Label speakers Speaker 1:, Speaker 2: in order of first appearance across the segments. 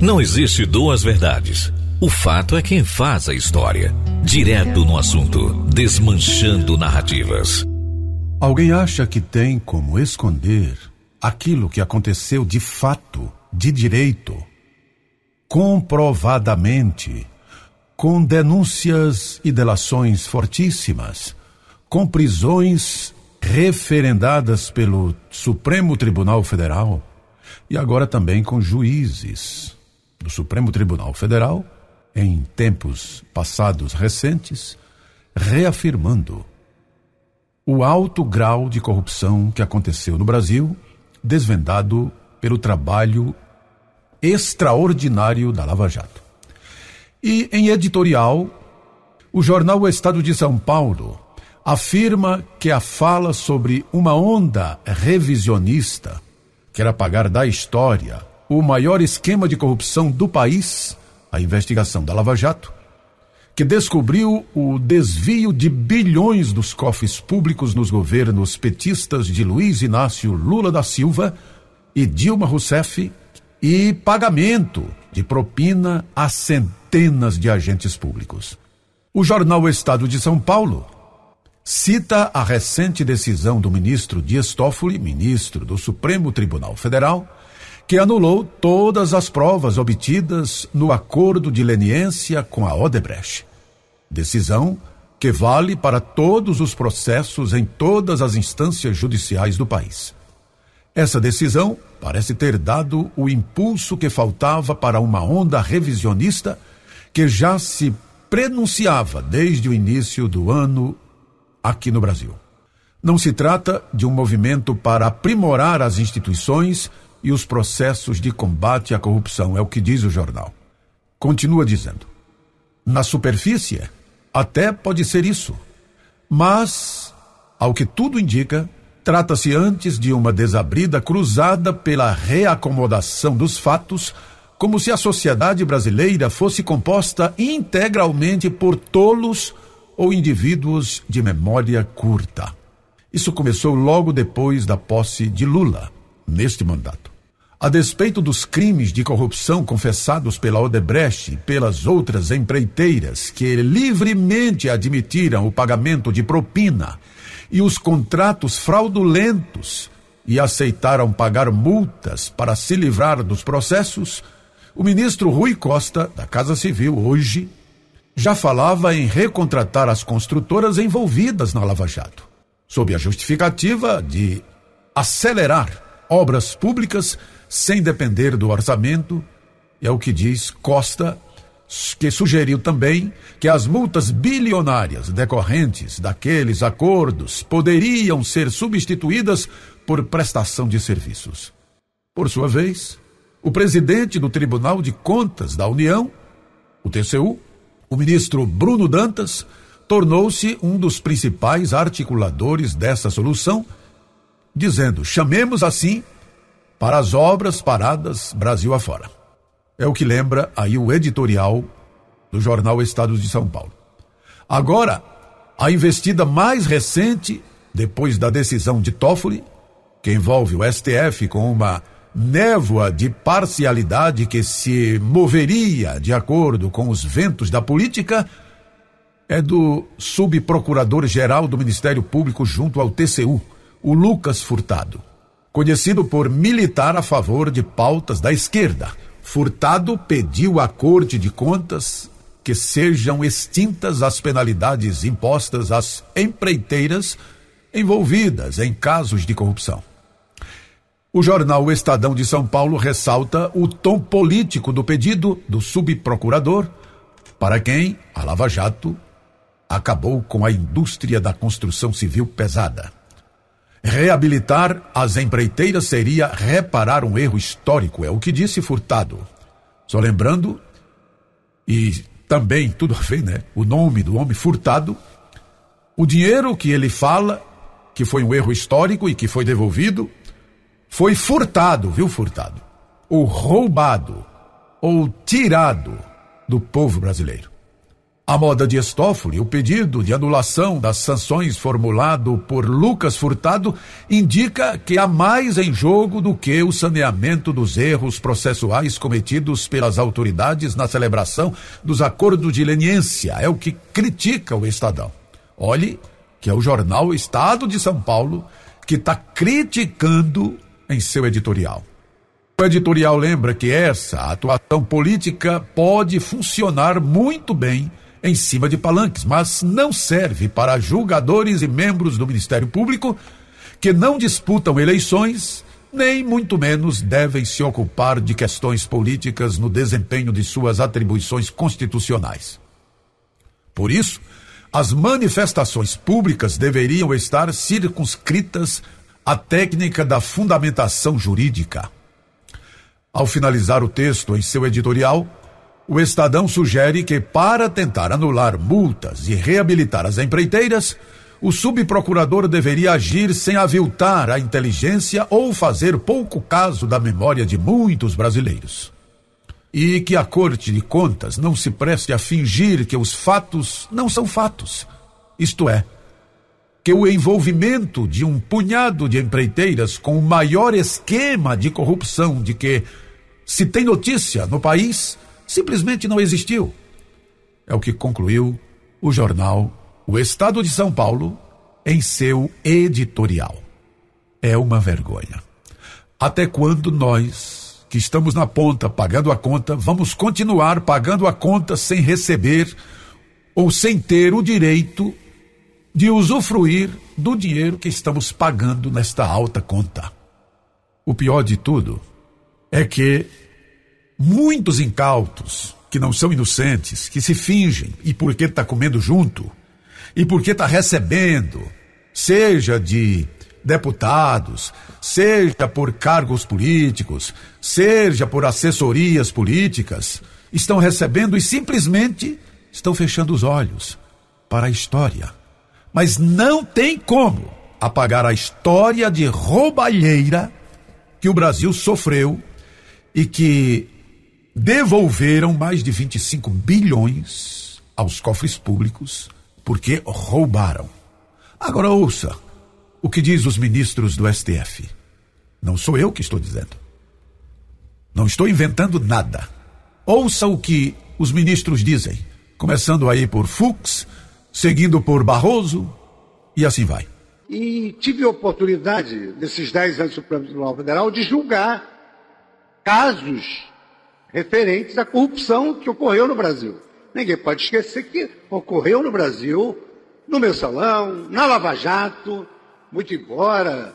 Speaker 1: Não existe duas verdades. O fato é quem faz a história. Direto no assunto, desmanchando narrativas.
Speaker 2: Alguém acha que tem como esconder aquilo que aconteceu de fato, de direito, comprovadamente, com denúncias e delações fortíssimas, com prisões referendadas pelo Supremo Tribunal Federal e agora também com juízes do Supremo Tribunal Federal, em tempos passados recentes, reafirmando o alto grau de corrupção que aconteceu no Brasil, desvendado pelo trabalho extraordinário da Lava Jato. E em editorial, o jornal O Estado de São Paulo afirma que a fala sobre uma onda revisionista quer apagar da história o maior esquema de corrupção do país, a investigação da Lava Jato, que descobriu o desvio de bilhões dos cofres públicos nos governos petistas de Luiz Inácio Lula da Silva e Dilma Rousseff e pagamento de propina a centenas de agentes públicos. O jornal O Estado de São Paulo cita a recente decisão do ministro Dias Toffoli, ministro do Supremo Tribunal Federal, que anulou todas as provas obtidas no acordo de leniência com a Odebrecht. Decisão que vale para todos os processos em todas as instâncias judiciais do país. Essa decisão parece ter dado o impulso que faltava para uma onda revisionista que já se prenunciava desde o início do ano aqui no Brasil. Não se trata de um movimento para aprimorar as instituições e os processos de combate à corrupção, é o que diz o jornal. Continua dizendo: na superfície, até pode ser isso, mas, ao que tudo indica, trata-se antes de uma desabrida cruzada pela reacomodação dos fatos, como se a sociedade brasileira fosse composta integralmente por tolos ou indivíduos de memória curta. Isso começou logo depois da posse de Lula, neste mandato. A despeito dos crimes de corrupção confessados pela Odebrecht e pelas outras empreiteiras que livremente admitiram o pagamento de propina e os contratos fraudulentos e aceitaram pagar multas para se livrar dos processos, o ministro Rui Costa, da Casa Civil, hoje, já falava em recontratar as construtoras envolvidas na Lava Jato, sob a justificativa de acelerar obras públicas sem depender do orçamento. É o que diz Costa, que sugeriu também que as multas bilionárias decorrentes daqueles acordos poderiam ser substituídas por prestação de serviços. Por sua vez, o presidente do Tribunal de Contas da União, o TCU, o ministro Bruno Dantas, tornou-se um dos principais articuladores dessa solução, dizendo: chamemos assim para as obras paradas Brasil afora. É o que lembra aí o editorial do jornal Estado de São Paulo. Agora, a investida mais recente, depois da decisão de Toffoli, que envolve o STF com uma névoa de parcialidade que se moveria de acordo com os ventos da política, é do subprocurador-geral do Ministério Público junto ao TCU, o Lucas Furtado, conhecido por militar a favor de pautas da esquerda. Furtado pediu à Corte de Contas que sejam extintas as penalidades impostas às empreiteiras envolvidas em casos de corrupção. O jornal O Estadão de São Paulo ressalta o tom político do pedido do subprocurador, para quem a Lava Jato acabou com a indústria da construção civil pesada. Reabilitar as empreiteiras seria reparar um erro histórico, é o que disse Furtado. Só lembrando, e também tudo a ver, né? O nome do homem, Furtado, o dinheiro que ele fala que foi um erro histórico e que foi devolvido, foi furtado, viu, Furtado? Ou roubado, ou tirado do povo brasileiro. À moda de Toffoli, o pedido de anulação das sanções formulado por Lucas Furtado indica que há mais em jogo do que o saneamento dos erros processuais cometidos pelas autoridades na celebração dos acordos de leniência. É o que critica o Estadão. Olhe que é o jornal Estado de São Paulo que está criticando em seu editorial. O editorial lembra que essa atuação política pode funcionar muito bem em cima de palanques, mas não serve para julgadores e membros do Ministério Público que não disputam eleições, nem muito menos devem se ocupar de questões políticas no desempenho de suas atribuições constitucionais. Por isso, as manifestações públicas deveriam estar circunscritas à técnica da fundamentação jurídica. Ao finalizar o texto em seu editorial, o Estadão sugere que, para tentar anular multas e reabilitar as empreiteiras, o subprocurador deveria agir sem aviltar a inteligência ou fazer pouco caso da memória de muitos brasileiros. E que a Corte de Contas não se preste a fingir que os fatos não são fatos. Isto é, que o envolvimento de um punhado de empreiteiras com o maior esquema de corrupção de que se tem notícia no país simplesmente não existiu. É o que concluiu o jornal O Estado de São Paulo em seu editorial. É uma vergonha. Até quando nós, que estamos na ponta pagando a conta, vamos continuar pagando a conta sem receber ou sem ter o direito de usufruir do dinheiro que estamos pagando nesta alta conta? O pior de tudo é que muitos incautos, que não são inocentes, que se fingem, e porque está comendo junto, e porque está recebendo, seja de deputados, seja por cargos políticos, seja por assessorias políticas, estão recebendo e simplesmente estão fechando os olhos para a história. Mas não tem como apagar a história de roubalheira que o Brasil sofreu e que devolveram mais de 25 bilhões aos cofres públicos porque roubaram. Agora ouça o que diz os ministros do STF. Não sou eu que estou dizendo. Não estou inventando nada. Ouça o que os ministros dizem, começando aí por Fux, seguindo por Barroso e assim vai.
Speaker 3: E tive a oportunidade, nesses 10 anos do Supremo Tribunal Federal, de julgar casos referentes à corrupção que ocorreu no Brasil. Ninguém pode esquecer que ocorreu no Brasil, no Mensalão, na Lava Jato, muito embora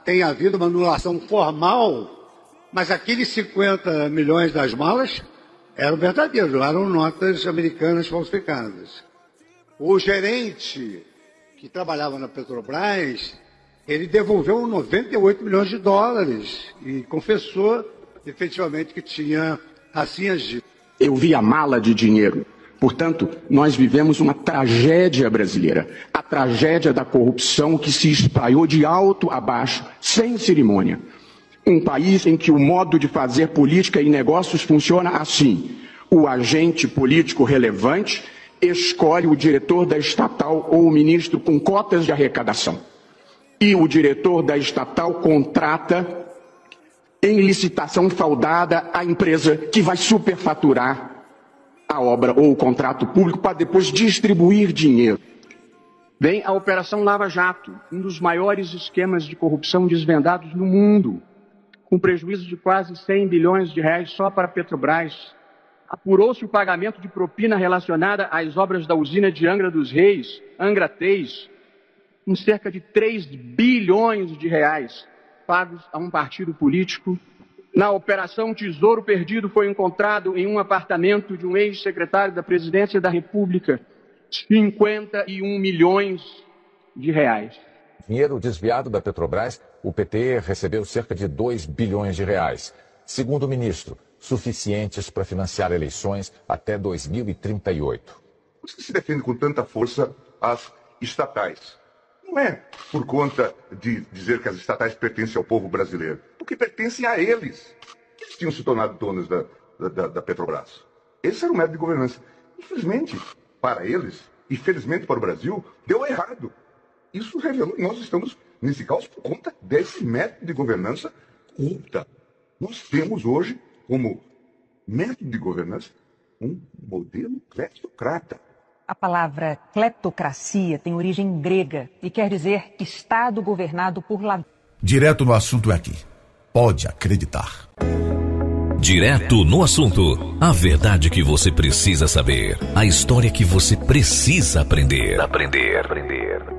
Speaker 3: tenha havido uma anulação formal, mas aqueles 50 milhões das malas eram verdadeiros, eram notas americanas falsificadas. O gerente que trabalhava na Petrobras, ele devolveu 98 milhões de dólares e confessou efetivamente que tinha assim agido.
Speaker 4: Eu vi a mala de dinheiro. Portanto, nós vivemos uma tragédia brasileira. A tragédia da corrupção que se espalhou de alto a baixo, sem cerimônia. Um país em que o modo de fazer política e negócios funciona assim. O agente político relevante escolhe o diretor da estatal ou o ministro com cotas de arrecadação. E o diretor da estatal contrata em licitação fraudada a empresa que vai superfaturar a obra ou o contrato público para depois distribuir dinheiro. Vem a Operação Lava Jato, um dos maiores esquemas de corrupção desvendados no mundo, com prejuízo de quase 100 bilhões de reais só para a Petrobras. Apurou-se o pagamento de propina relacionada às obras da usina de Angra dos Reis, Angra 3, em cerca de 3 bilhões de reais, pagos a um partido político. Na Operação Tesouro Perdido foi encontrado em um apartamento de um ex-secretário da Presidência da República 51 milhões de reais.
Speaker 5: Dinheiro desviado da Petrobras, o PT recebeu cerca de 2 bilhões de reais. Segundo o ministro, suficientes para financiar eleições até 2038.
Speaker 6: Por que se defende com tanta força as estatais? Não é por conta de dizer que as estatais pertencem ao povo brasileiro, porque pertencem a eles. Eles tinham se tornado donos da Petrobras. Esse era o método de governança. Infelizmente, para eles, e felizmente para o Brasil, deu errado. Isso revelou que nós estamos nesse caos por conta desse método de governança corrupta. Nós temos hoje, como método de governança, um modelo cleptocrata.
Speaker 7: A palavra cleptocracia tem origem grega e quer dizer Estado governado por ladrões.
Speaker 2: Direto no assunto é aqui. Pode acreditar.
Speaker 1: Direto no assunto. A verdade que você precisa saber. A história que você precisa aprender. Aprender.